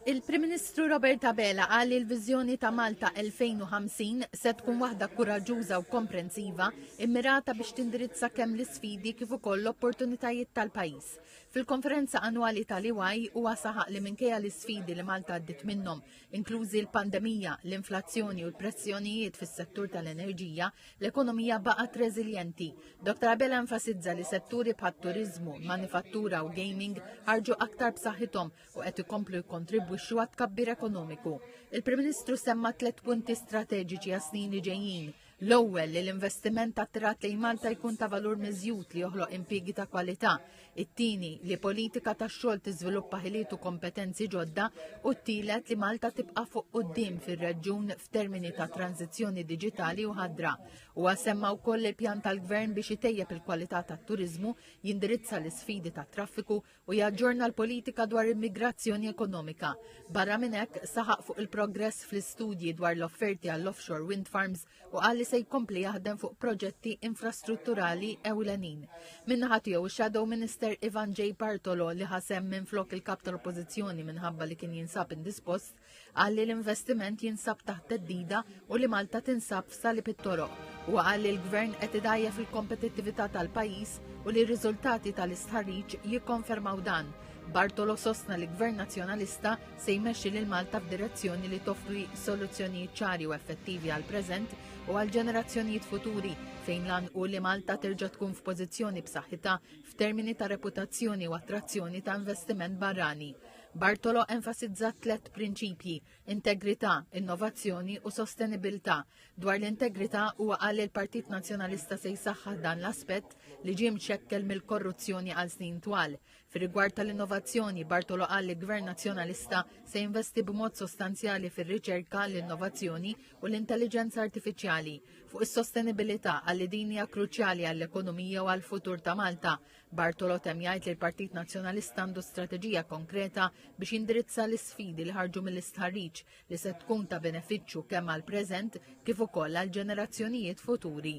Il-Prim Ministru Robert Abela qal li l-viżjoni ta' Malta 2050 se tkun waħda kuraġuża u komprensiva immirata biex tindirizza kemm l-isfidi kif ukoll l-opportunitajiet tal-pajjiż. Fil-konferenza annwali tal-IWAI huwa saħaq li minkejja l-isfidi li Malta għaddiet minnhom, inklużi l-pandemija, l-inflazzjoni u l-pressjonijiet fis-settur tal-enerġija, l-ekonomija baqgħet reżiljenti. Dr. Abela enfasizza li setturi bħat-turiżmu, manifattura u gaming ħarġu aktar b'saħħithom u qed ikomplu jikkontribwixxu għat-tkabbir ekonomiku. Il-Prim Ministru semma 3 punti strateġiċi għas-snin li ġejjin. L-ewwel li l-investiment attirat lejn Malta jkun ta' valur miżjud li joħloq impjiegi ta' kwalità. It-tieni li politika tax-xogħol tiżviluppa ħiliet u kompetenzi ġodda u t-tielet li Malta tibqa' fuq quddiem fir-reġjun f'termini ta' tranzizzjoni diġitali u ħadra. Huwa semma wkoll il-pjan tal-Gvern biex itejjeb il-kwalità tat-turiżmu, jindirizza l-isfidi tat-traffiku u jaġġorna l-politika dwar immigrazzjoni ekonomika. Barra minn hekk saħaq fuq il-progress fl-istudji dwar l-offerti għall-offshore wind farms u qal li se jkompli jaħdem fuq proġetti infrastrutturali ewlenin. Min-naħa tiegħu ix-Shadow Minister Ivan J. Bartolo li ħasem minflok il-kap tal-Oppożizzjoni minħabba li kien jinsab indispost, qal li l-investiment jinsab taħt teddida u li Malta tinsab f'sali pit-toroq. U qal li l-Gvern qed idajjef fil-kompetittività tal-pajjiż u li r-riżultati tal-istħarriġ jikkonfermaw dan. Bartolo sostna li Gvern Nazzjonalista se jmexxi lil Malta f'direzzjoni li toffri soluzzjonijiet ċari u effettivi għal preżent u għal ġenerazzjonijiet futuri fejn lan u li Malta terġa' tkun f'pożizzjoni b'saħħitha f'termini ta' reputazzjoni u attrazzjoni ta' investiment barrani. Bartolo enfasizza 3 prinċipji: integrità, innovazzjoni u sostenibilità. Dwar l-integrità huwa qal li l-Partit Nazzjonalista se jsaħħaħ dan l-aspett li ġie mxekkel mill-korruzzjoni għal snin twal. Fir-rigward tal-innovazzjoni, Bartolo qal li Gvern Nazzjonalista se jinvesti b'mod sostanzjali fir-riċerka, l-innovazzjoni u l-intelligenza artifiċjali. Fuq is-sostenibilità qal li din hija kruċjali għall-ekonomija u għall-futur ta' Malta. Bartolo tem jgħid li l-Partit Nazzjonalista għandu strateġija konkreta biex indirizza l-isfidi li ħarġu mill-istħarriġ li se tkun ta' benefiċċju kemm għall-preżent kif ukoll għall ġenerazzjonijiet futuri.